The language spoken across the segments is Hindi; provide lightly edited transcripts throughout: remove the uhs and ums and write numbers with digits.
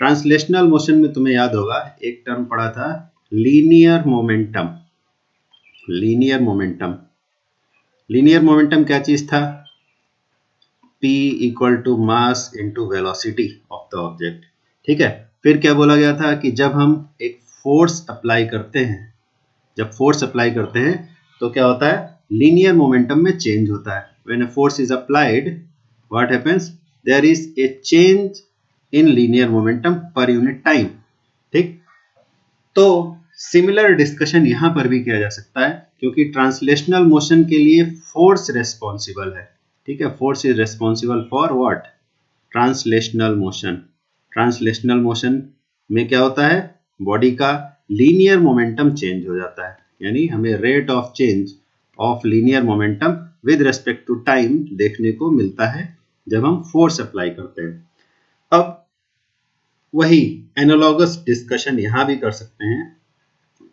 ट्रांसलेशनल मोशन में तुम्हें याद होगा एक टर्म पढ़ा था linear momentum. Linear momentum, linear momentum क्या चीज था? P equal to mass into velocity of the object. ठीक है, फिर क्या बोला गया था कि जब हम एक फोर्स अप्लाई करते हैं, जब फोर्स अप्लाई करते हैं तो क्या होता है? लीनियर मोमेंटम में चेंज होता है। When a force is applied, what happens? There is a change in linear momentum per unit time. ठीक, तो सिमिलर डिस्कशन यहां पर भी किया जा सकता है, क्योंकि ट्रांसलेशनल मोशन के लिए फोर्स रेस्पॉन्सिबल है। ठीक है, force is responsible for what? Translational motion. Translational motion में क्या होता है? बॉडी का लीनियर मोमेंटम चेंज हो जाता है, यानी हमें rate of change of linear momentum with respect to time देखने को मिलता है जब हम फोर्स अप्लाई करते हैं। अब वही एनालॉगस डिस्कशन यहां भी कर सकते हैं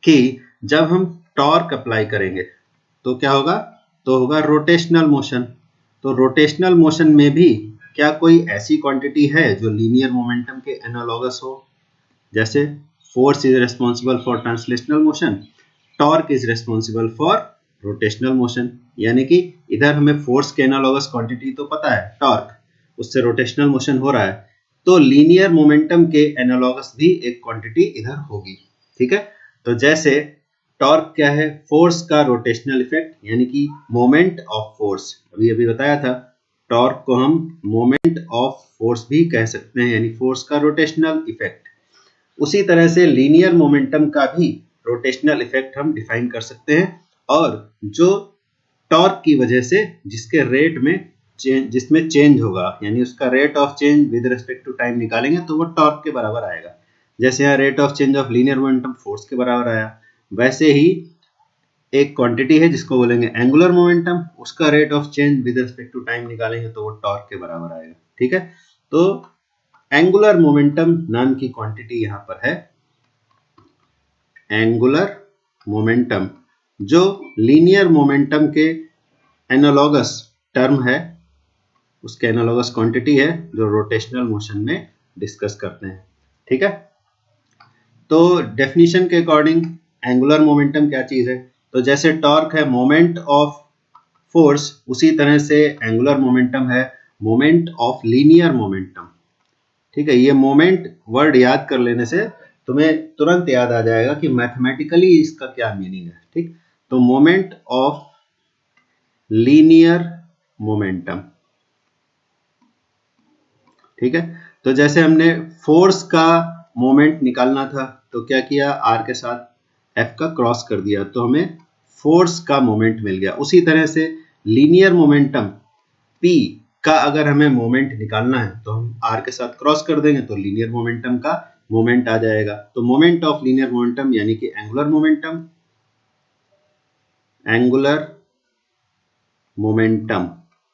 कि जब हम टॉर्क अप्लाई करेंगे तो क्या होगा? तो होगा रोटेशनल मोशन। तो रोटेशनल मोशन में भी क्या कोई ऐसी क्वांटिटी है जो लीनियर मोमेंटम के एनालॉगस हो? जैसे force is responsible for translational motion, torque is responsible for rotational motion. यानी कि इधर हमें फोर्स के एनालॉगस क्वांटिटी तो पता है टॉर्क, उससे रोटेशनल मोशन हो रहा है, तो लीनियर मोमेंटम के एनालॉगस भी एक क्वांटिटी इधर होगी। ठीक है, तो जैसे टॉर्क क्या है? फोर्स का रोटेशनल इफेक्ट, यानी कि मोमेंट ऑफ फोर्स। अभी अभी बताया था, टॉर्क को हम मोमेंट ऑफ फोर्स भी कह सकते हैं, यानी फोर्स का रोटेशनल इफेक्ट। उसी तरह से लीनियर मोमेंटम का भी रोटेशनल इफेक्ट हम डिफाइन कर सकते हैं, और जो टॉर्क की वजह से जिसके रेट में जिसमें चेंज होगा, यानी उसका rate of change with respect to time निकालेंगे तो वो टॉर्क के बराबर आएगा। जैसे यहाँ rate of change of linear momentum force के बराबर आया, वैसे ही एक क्वांटिटी है जिसको बोलेंगे एंगुलर मोमेंटम, उसका rate of change with respect to time निकालेंगे तो वो टॉर्क के बराबर आएगा। ठीक है, तो एंगुलर मोमेंटम नाम की क्वांटिटी यहां पर है एंगुलर मोमेंटम, जो लीनियर मोमेंटम के एनालॉगस टर्म है, उसके एनालॉगस क्वांटिटी है जो रोटेशनल मोशन में डिस्कस करते हैं। ठीक है, तो डेफिनेशन के अकॉर्डिंग एंगुलर मोमेंटम क्या चीज है? तो जैसे टॉर्क है मोमेंट ऑफ फोर्स, उसी तरह से एंगुलर मोमेंटम है मोमेंट ऑफ लीनियर मोमेंटम। ठीक है, ये मोमेंट वर्ड याद कर लेने से तुम्हें तुरंत याद आ जाएगा कि मैथमेटिकली इसका क्या मीनिंग है। ठीक, तो मोमेंट ऑफ लीनियर मोमेंटम। ठीक है, तो जैसे हमने फोर्स का मोमेंट निकालना था तो क्या किया? आर के साथ एफ का क्रॉस कर दिया तो हमें फोर्स का मोमेंट मिल गया। उसी तरह से लीनियर मोमेंटम पी का अगर हमें मोमेंट निकालना है तो हम आर के साथ क्रॉस कर देंगे तो लीनियर मोमेंटम का मोमेंट आ जाएगा। तो मोमेंट ऑफ लीनियर मोमेंटम यानी कि एंगुलर मोमेंटम, एंगुलर मोमेंटम।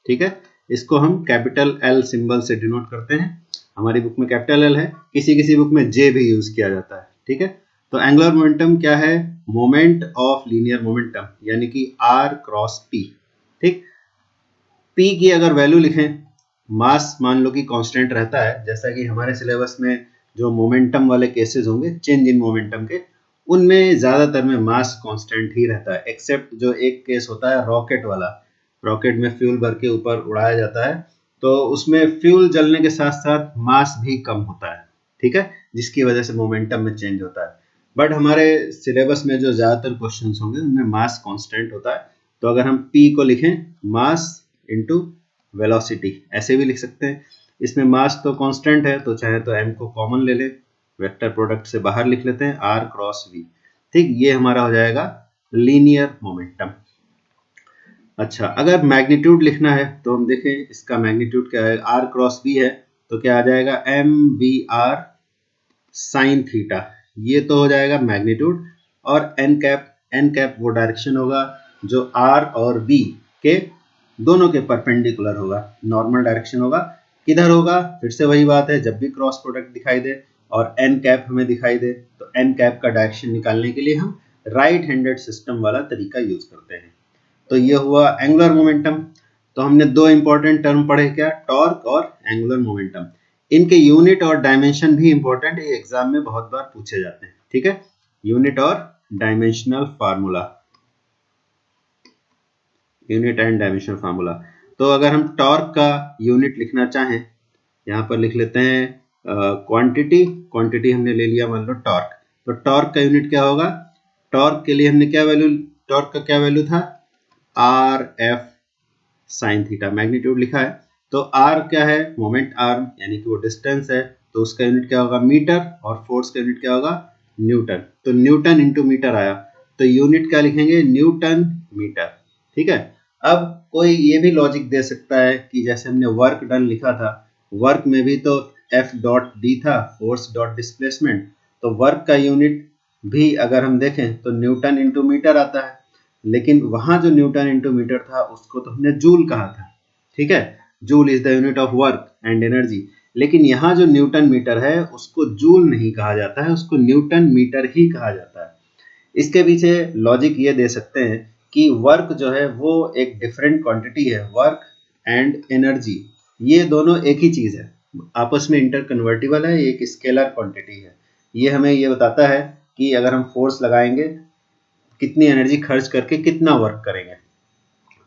ठीक है, इसको हम कैपिटल एल सिंबल से डिनोट करते हैं। हमारी बुक में कैपिटल एल है, किसी किसी बुक में जे भी यूज किया जाता है। ठीक है, तो एंगुलर मोमेंटम क्या है? मोमेंट ऑफ लीनियर मोमेंटम, यानी कि आर क्रॉस पी। ठीक, पी की अगर वैल्यू लिखें, मास मान लो कि कांस्टेंट रहता है, जैसा कि हमारे सिलेबस में जो मोमेंटम वाले केसेस होंगे चेंज इन मोमेंटम के, उनमें ज्यादातर में मास कांस्टेंट ही रहता है, एक्सेप्ट जो एक केस होता है रॉकेट वाला। रॉकेट में फ्यूल भर के ऊपर उड़ाया जाता है तो उसमें फ्यूल जलने के साथ साथ मास भी कम होता है। ठीक है, जिसकी वजह से मोमेंटम में चेंज होता है। बट हमारे सिलेबस में जो ज्यादातर क्वेश्चंस होंगे उनमें मास कांस्टेंट होता है। तो अगर हम P को लिखें मास इनटू वेलोसिटी, ऐसे भी लिख सकते हैं। इसमें मास तो कांस्टेंट है तो चाहे तो m को कॉमन ले लें, वेक्टर प्रोडक्ट से बाहर लिख लेते हैं r क्रॉस v। ठीक, ये हमारा हो जाएगा लीनियर मोमेंटम। अच्छा, अगर मैग्नीट्यूड लिखना है तो हम देखें इसका मैग्नीट्यूड क्या है? r क्रॉस v है तो क्या आ जाएगा? mvr साइन थीटा, ये तो हो जाएगा मैग्नीट्यूड। और n कैप वो डायरेक्शन होगा जो r और v के दोनों के परपेंडिकुलर होगा, नॉर्मल डायरेक्शन होगा। किधर होगा? फिर से वही बात है, जब भी क्रॉस प्रोडक्ट दिखाई दे और n कैप हमें दिखाई दे तो n कैप का डायरेक्शन निकालने के लिए हम राइट हैंडेड सिस्टम वाला तरीका यूज करते हैं। तो ये हुआ एंगुलर मोमेंटम। तो हमने दो इंपॉर्टेंट टर्म पढ़े, क्या? टॉर्क और एंगुलर मोमेंटम। इनके यूनिट और डायमेंशन भी इंपॉर्टेंट है, एग्जाम में बहुत बार पूछे जाते हैं। ठीक है, यूनिट और dimensional formula, unit and dimensional formula. तो अगर हम टॉर्क का यूनिट लिखना चाहें, यहाँ पर लिख लेते हैं क्वांटिटी, क्वांटिटी हमने ले लिया मान लो टॉर्क, तो टॉर्क का यूनिट क्या होगा? टॉर्क के लिए हमने क्या वैल्यू, टॉर्क का क्या वैल्यू था? R F sine theta, magnitude लिखा है। तो आर क्या है? मोमेंट आर्म, यानी कि वो डिस्टेंस है, तो उसका यूनिट क्या होगा? मीटर, और फोर्स का यूनिट क्या होगा? न्यूटन। तो न्यूटन इंटू मीटर आया, तो यूनिट क्या लिखेंगे? Newton metre. ठीक है, अब कोई ये भी लॉजिक दे सकता है कि जैसे हमने वर्क डन लिखा था, वर्क में भी तो एफ डॉट डी था, फोर्स डॉट डिस्प्लेसमेंट, तो वर्क का यूनिट भी अगर हम देखें तो न्यूटन इंटू मीटर आता है, लेकिन वहां जो न्यूटन इंटू मीटर था उसको तो हमने जूल कहा था। ठीक है, joule is the unit of work and energy, लेकिन यहाँ जो न्यूटन मीटर है उसको जूल नहीं कहा जाता है, उसको न्यूटन मीटर ही कहा जाता है। इसके पीछे लॉजिक ये दे सकते हैं कि वर्क जो है वो एक डिफरेंट क्वांटिटी है, वर्क एंड एनर्जी ये दोनों एक ही चीज है, आपस में इंटर कन्वर्टिबल है, एक स्केलर क्वांटिटी है। ये हमें ये बताता है कि अगर हम फोर्स लगाएंगे, कितनी एनर्जी खर्च करके कितना वर्क करेंगे।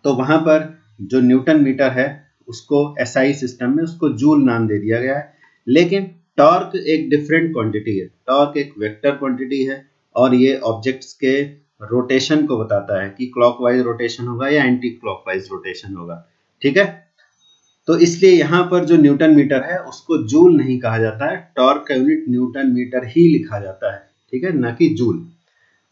तो वहां पर जो न्यूटन मीटर है उसको एसआई सिस्टम में उसको जूल नाम दे दिया गया है, लेकिन टॉर्क एक डिफरेंट क्वांटिटी है, टॉर्क एक वेक्टर क्वांटिटी है, और ये ऑब्जेक्ट्स के रोटेशन को बताता है कि क्लॉकवाइज रोटेशन होगा या एंटी क्लॉकवाइज रोटेशन होगा। ठीक है, तो इसलिए यहाँ पर जो न्यूटन मीटर है उसको जूल नहीं कहा जाता है, टॉर्क का यूनिट न्यूटन मीटर ही लिखा जाता है। ठीक है, ना कि जूल।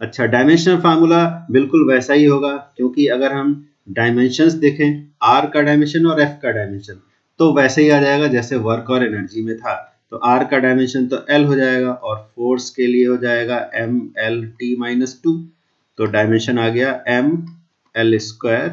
अच्छा, डायमेंशनल फार्मूला बिल्कुल वैसा ही होगा, क्योंकि अगर हम डायमेंशंस देखें, आर का डायमेंशन और एफ का डायमेंशन, तो वैसे ही आ जाएगा जैसे वर्क और एनर्जी में था। तो आर का डायमेंशन तो एल हो जाएगा, और फोर्स के लिए हो जाएगा M L T minus two, तो डायमेंशन आ गया M L square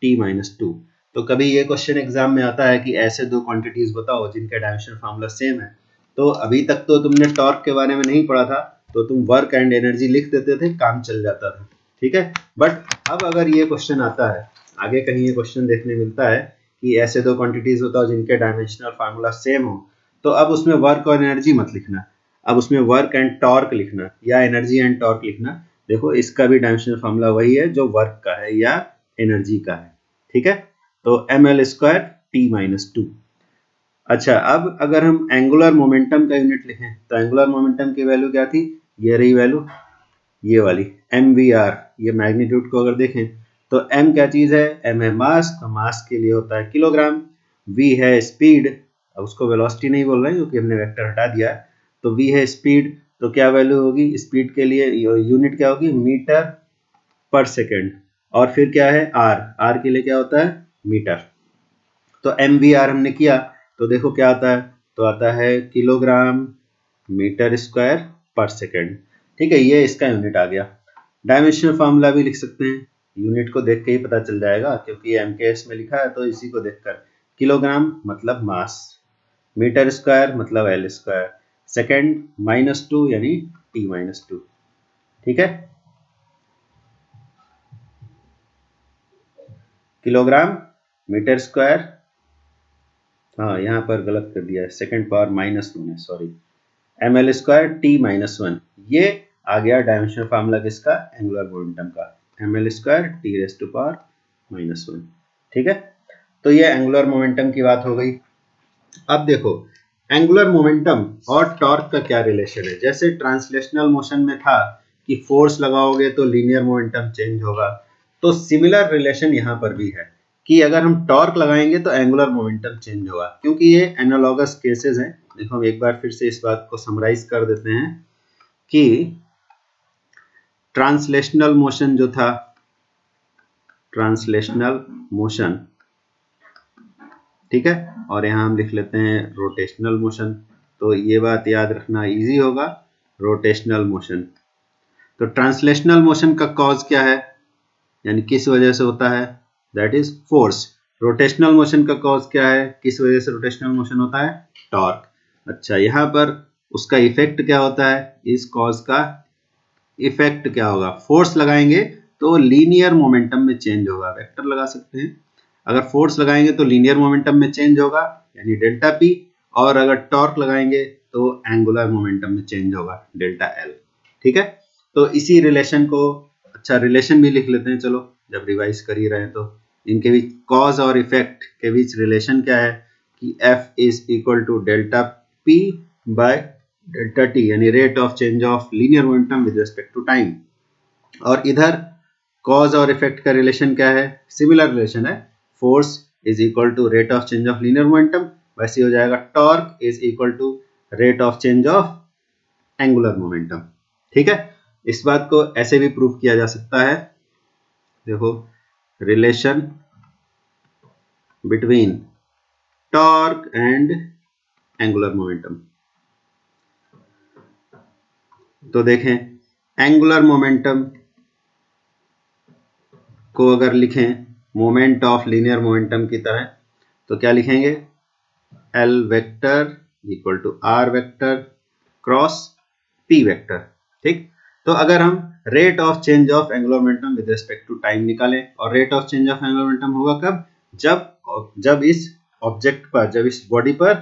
T minus two. तो कभी ये क्वेश्चन एग्जाम में आता है कि ऐसे दो क्वांटिटीज बताओ जिनके डायमेंशन फार्मूला सेम है। तो अभी तक तो तुमने टॉर्क के बारे में नहीं पढ़ा था, तो तुम वर्क एंड एनर्जी लिख देते थे, काम चल जाता था। ठीक है, बट अब अगर ये क्वेश्चन आता है, आगे कहीं ये क्वेश्चन देखने मिलता है कि ऐसे दो क्वांटिटीज बताओ जिनके डायमेंशनल फार्मूला सेम हो, तो अब उसमें वर्क और एनर्जी मत लिखना, अब उसमें वर्क एंड टॉर्क लिखना या एनर्जी एंड टॉर्क लिखना। देखो इसका भी डायमेंशनल फार्मूला वही है जो वर्क का है या एनर्जी का है। ठीक है, तो M L square T minus two. अच्छा, अब अगर हम एंगुलर मोमेंटम का यूनिट लिखें, तो एंगुलर मोमेंटम की वैल्यू क्या थी? ये रही वैल्यू, ये वाली एम वी आर। ये मैग्नीट्यूड को अगर देखें तो एम क्या चीज है? एम है मास, तो मास के लिए होता है किलोग्राम। वी है स्पीड, अब उसको वेलोसिटी नहीं बोल रहे हैं क्योंकि हमने वेक्टर हटा दिया है, तो वी है स्पीड, तो क्या वैल्यू होगी स्पीड के लिए? यूनिट क्या होगी? मीटर पर सेकेंड। और फिर क्या है? आर, आर के लिए क्या होता है? मीटर। तो एम वी आर हमने किया तो देखो क्या आता है? तो आता है किलोग्राम मीटर स्क्वायर पर सेकेंड। ठीक है, ये इसका यूनिट आ गया। डायमेंशनल फार्मूला भी लिख सकते हैं, यूनिट को देख के ही पता चल जाएगा क्योंकि एमकेएस में लिखा है, तो इसी को देखकर किलोग्राम मतलब मास, मीटर स्क्वायर मतलब L square, second minus two यानी टी माइनस टू। ठीक है, किलोग्राम मीटर स्क्वायर, हाँ यहाँ पर गलत कर दिया है, सेकेंड पावर माइनस वन है, sorry, M L square T minus one. ये आ गया डायमेंशनल फार्मूला किसका? एंगुलर मोमेंटम का, M L square T raise to power minus one. ठीक है, तो ये एंगुलर मोमेंटम की बात हो गई। अब देखो एंगुलर मोमेंटम और टॉर्क का क्या रिलेशन है। जैसे ट्रांसलेशनल मोशन में था कि फोर्स लगाओगे तो लीनियर मोमेंटम चेंज होगा, तो सिमिलर रिलेशन यहाँ पर भी है कि अगर हम टॉर्क लगाएंगे तो एंगुलर मोमेंटम चेंज होगा, क्योंकि ये एनालॉगस केसेस हैं। देखो हम एक बार फिर से इस बात को समराइज कर देते हैं कि ट्रांसलेशनल मोशन जो था, ट्रांसलेशनल मोशन, ठीक है, और यहाँ हम लिख लेते हैं रोटेशनल मोशन, तो ये बात याद रखना इजी होगा, रोटेशनल मोशन। तो ट्रांसलेशनल मोशन का कॉज क्या है, यानी किस वजह से होता है? That is force. Rotational motion का कॉज क्या है, किस वजह से रोटेशनल मोशन होता है? टॉर्क। अच्छा, यहाँ पर उसका इफेक्ट क्या होता है? इस कॉज का इफेक्ट क्या होगा? फोर्स लगाएंगे तो लीनियर मोमेंटम में चेंज होगा, वेक्टर लगा सकते हैं। अगर फोर्स लगाएंगे तो लीनियर मोमेंटम में चेंज होगा यानी डेल्टा पी, और अगर टॉर्क लगाएंगे तो एंगुलर मोमेंटम में चेंज होगा डेल्टा एल। ठीक है, तो इसी रिलेशन को, अच्छा रिलेशन भी लिख लेते हैं चलो, जब रिवाइज कर ही रहे हैं तो। इनके बीच कॉज और इफेक्ट के बीच रिलेशन क्या है कि F is equal to delta P by delta T, यानी rate of change of linear momentum with respect to time. और इधर कॉज और इफेक्ट का रिलेशन क्या है, सिमिलर रिलेशन है, force is equal to rate of change of linear momentum, वैसे हो जाएगा torque is equal to rate of change of angular momentum. ठीक है, इस बात को ऐसे भी प्रूव किया जा सकता है, देखो relation between torque and angular momentum. तो देखें एंगुलर मोमेंटम को अगर लिखें मोमेंट ऑफ लीनियर मोमेंटम की तरह तो क्या लिखेंगे, L vector equal to R vector cross P vector. ठीक, तो अगर हम rate of change of angular momentum with respect to time निकालें, और rate of change of angular momentum होगा कब, जब इस ऑब्जेक्ट पर, जब इस बॉडी पर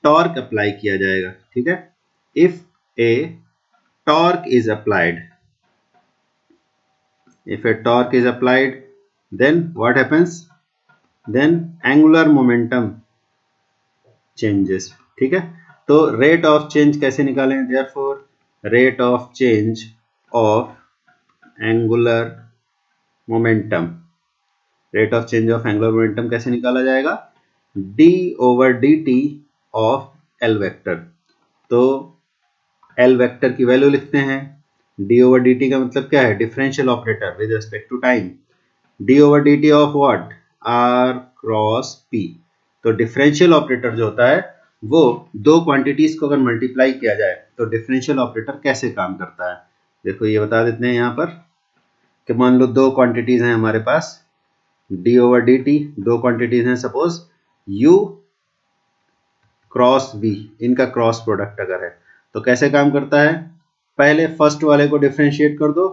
टॉर्क अप्लाई किया जाएगा। ठीक है, if A torque is applied, if a torque is applied, then what happens, then angular momentum changes। ठीक है, तो rate of change कैसे निकालें, therefore rate of change of angular momentum, rate of change of angular momentum कैसे निकाला जाएगा, d over dt of L vector. तो L वेक्टर की वैल्यू लिखते हैं, d over dt का मतलब क्या है, differential operator with respect to time, d over dt of what, r cross p। तो डिफरेंशियल ऑपरेटर जो होता है वो दो क्वांटिटीज को अगर मल्टीप्लाई किया जाए तो डिफरेंशियल ऑपरेटर कैसे काम करता है, देखो ये बता देते हैं यहाँ पर कि मान लो दो क्वांटिटीज हैं हमारे पास, d over dt, दो क्वांटिटीज हैं सपोज u क्रॉस v, इनका क्रॉस प्रोडक्ट अगर है तो कैसे काम करता है, पहले फर्स्ट वाले को डिफरेंशिएट कर दो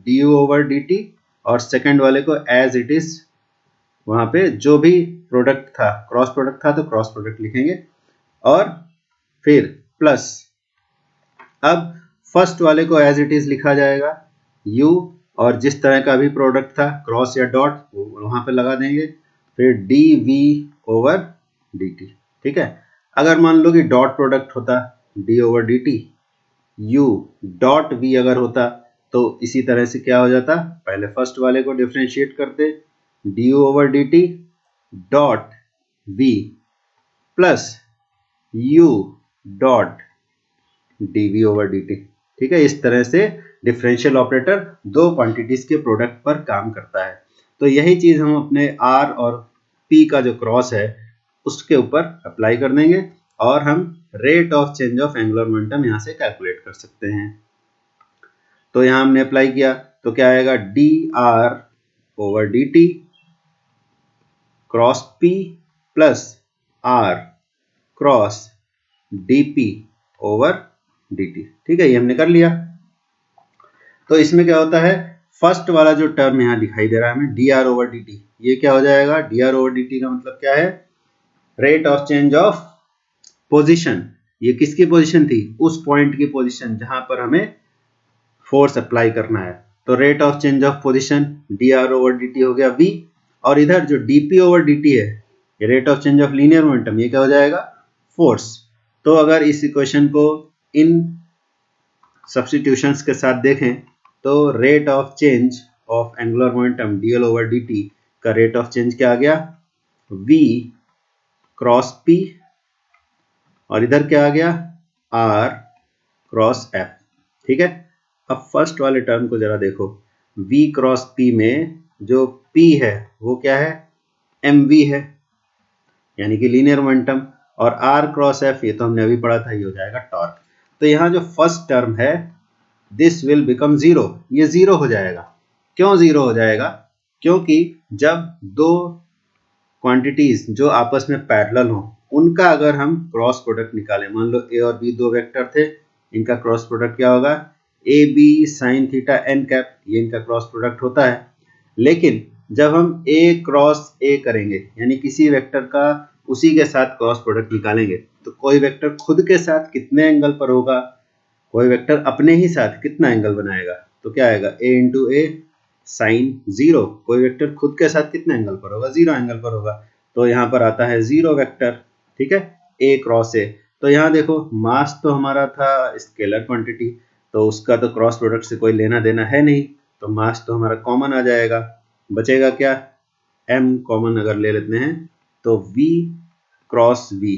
du over dt, और सेकंड वाले को एज इट इज, वहां पे जो भी प्रोडक्ट था, क्रॉस प्रोडक्ट था तो क्रॉस प्रोडक्ट लिखेंगे, और फिर प्लस, अब फर्स्ट वाले को एज इट इज लिखा जाएगा u, और जिस तरह का भी प्रोडक्ट था क्रॉस या डॉट वहां पे लगा देंगे, फिर dv over dt। ठीक है, अगर मान लो कि डॉट प्रोडक्ट होता d over dt, u dot v अगर होता तो इसी तरह से क्या हो जाता, पहले फर्स्ट वाले को डिफरेंशिएट करते du over dt dot v plus u dot dv over dt। ठीक है, इस तरह से डिफरेंशियल ऑपरेटर दो क्वांटिटीज के प्रोडक्ट पर काम करता है। तो यही चीज हम अपने r और p का जो क्रॉस है उसके ऊपर अप्लाई कर देंगे, और हम rate of change of angular momentum यहां से कैलकुलेट कर सकते हैं। तो यहां हमने अप्लाई किया तो क्या आएगा, dr over dt cross p plus r cross dp over dt। ठीक है, ये हमने कर लिया। तो इसमें क्या होता है, फर्स्ट वाला जो टर्म यहां दिखाई दे रहा है हमें dr over dt, ये क्या हो जाएगा, dr over dt का मतलब क्या है, rate of change of position. ये किसकी पोजीशन थी, उस पॉइंट की पोजीशन जहां पर हमें फोर्स अप्लाई करना है। तो rate of change of position dr over dt हो गया v, और इधर जो dp over dt है, ये rate of change of linear momentum, ये क्या हो जाएगा, फोर्स। तो अगर इस इक्वेशन को इन सब्स्टिट्यूशंस के साथ देखें तो rate of change of angular momentum dl over dt का रेट ऑफ चेंज क्या आ गया, v क्रॉस p, और इधर क्या आ गया, r क्रॉस f। ठीक है, अब फर्स्ट वाले टर्म को जरा देखो, v क्रॉस p में जो p है वो क्या है, mv है, यानी कि लीनियर मोमेंटम, और r क्रॉस f ये तो हमने अभी पढ़ा था, ये हो जाएगा टॉर्क। तो यहाँ जो फर्स्ट टर्म है दिस विल बिकम जीरो, ये जीरो हो जाएगा। क्यों जीरो हो जाएगा, क्योंकि जब दो क्वांटिटीज जो आपस में पैरेलल हो उनका अगर हम क्रॉस प्रोडक्ट निकालें, मान लो a और b दो वेक्टर थे, इनका क्रॉस प्रोडक्ट क्या होगा, A B sine theta n cap, ये इनका क्रॉस प्रोडक्ट होता है। लेकिन जब हम a क्रॉस a करेंगे, यानी किसी वेक्टर का उसी के साथ क्रॉस प्रोडक्ट निकालेंगे, तो कोई वेक्टर खुद के साथ कितने एंगल पर होगा, कोई वेक्टर अपने ही साथ कितना एंगल बनाएगा, तो क्या आएगा a इंटू ए साइन 0। कोई वेक्टर खुद के साथ कितने एंगल पर होगा, 0 एंगल पर होगा, तो यहाँ पर आता है 0 वेक्टर, ठीक है, a क्रॉस ए। तो यहाँ देखो मास तो हमारा था स्केलर क्वांटिटी, तो उसका तो क्रॉस प्रोडक्ट से कोई लेना देना है नहीं, तो मास तो हमारा कॉमन आ जाएगा, बचेगा क्या, m कॉमन अगर ले लेते हैं तो v cross v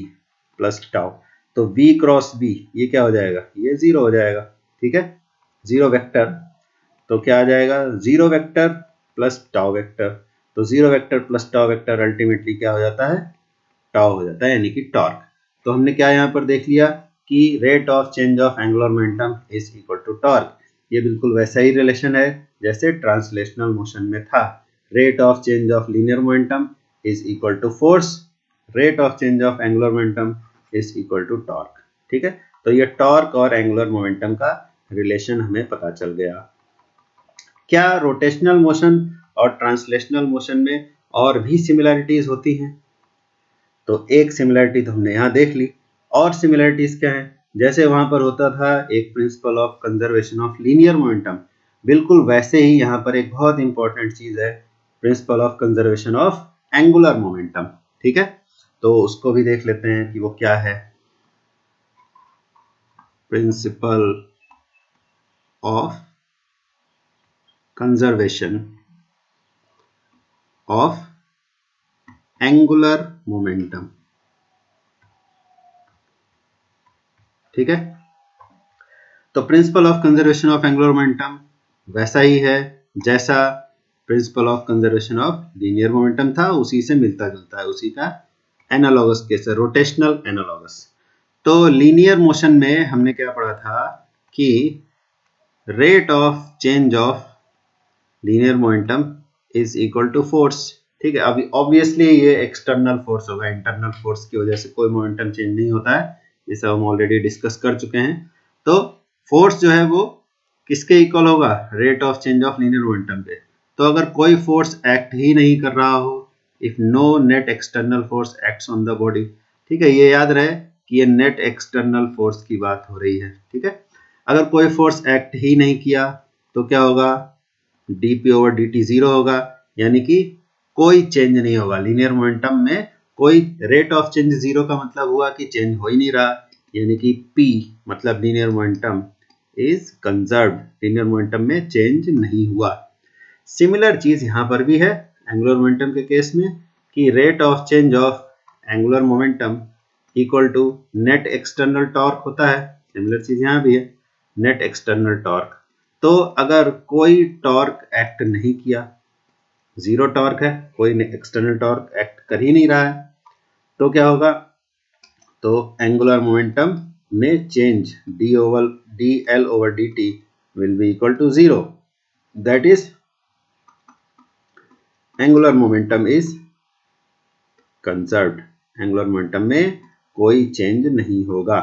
plus tau, तो v क्रॉस v ये क्या हो जाएगा, ये 0 हो जाएगा, ठीक है, 0 वेक्टर, तो क्या आ जाएगा 0 वेक्टर प्लस टाउ वेक्टर, तो 0 vector plus tau vector ultimately क्या हो जाता है, टाउ हो जाता है, यानी कि टॉर्क। तो हमने क्या यहाँ पर देख लिया कि rate of change of angular momentum is equal to torque. ये बिल्कुल वैसा ही रिलेशन है जैसे ट्रांसलेशनल मोशन में था, rate of change of linear momentum is equal to force, rate of change of angular momentum is equal to torque, ठीक है। तो ये टॉर्क और एंगुलर मोमेंटम का रिलेशन हमें पता चल गया। क्या रोटेशनल मोशन और ट्रांसलेशनल मोशन में और भी सिमिलरिटीज होती हैं, तो एक सिमिलरिटी तो हमने यहाँ देख ली, और सिमिलरिटीज क्या है, जैसे वहां पर होता था एक principal of conservation of linear momentum, बिल्कुल वैसे ही यहाँ पर एक बहुत इंपॉर्टेंट चीज है principle of conservation of angular momentum, ठीक है। तो उसको भी देख लेते हैं कि वो क्या है, principle of conservation of angular momentum, ठीक है। तो principle of conservation of angular momentum वैसा ही है जैसा principle of conservation of linear momentum था, उसी से मिलता जुलता है, उसी का एनालॉगस केस है, रोटेशनल एनालॉगस। तो लीनियर मोशन में हमने क्या पढ़ा था कि rate of change of linear momentum is equal to force, ठीक है। अभी ऑब्वियसली ये एक्सटर्नल फोर्स होगा, इंटरनल फोर्स की वजह से कोई मोमेंटम चेंज नहीं होता है, ये सब हम ऑलरेडी डिस्कस कर चुके हैं। तो फोर्स जो है वो किसके इक्वल होगा, rate of change of linear momentum पे। तो अगर कोई फोर्स एक्ट ही नहीं कर रहा हो, if no net external force acts on the body, ठीक है, ये याद रहे कि ये नेट एक्सटर्नल फोर्स की बात हो रही है, ठीक है। अगर कोई फोर्स एक्ट ही नहीं किया तो क्या होगा, dp ओवर dt 0 होगा, यानी कि कोई चेंज नहीं होगा लीनियर मोमेंटम में, कोई रेट ऑफ चेंज 0 का मतलब हुआ कि चेंज हो ही नहीं रहा, यानी कि p मतलब linear momentum is conserved, linear momentum में चेंज नहीं हुआ। सिमिलर चीज यहां पर भी है एंगुलर मोमेंटम के केस में कि rate of change of angular momentum equal to net external torque होता है, सिमिलर चीज यहां भी है, नेट एक्सटर्नल टॉर्क। तो अगर कोई टॉर्क एक्ट नहीं किया, 0 टॉर्क है, कोई एक्सटर्नल टॉर्क एक्ट कर ही नहीं रहा है, तो क्या होगा, तो एंगुलर मोमेंटम में change dl over dt will be equal to 0, that is angular momentum is conserved, angular momentum में कोई चेंज नहीं होगा।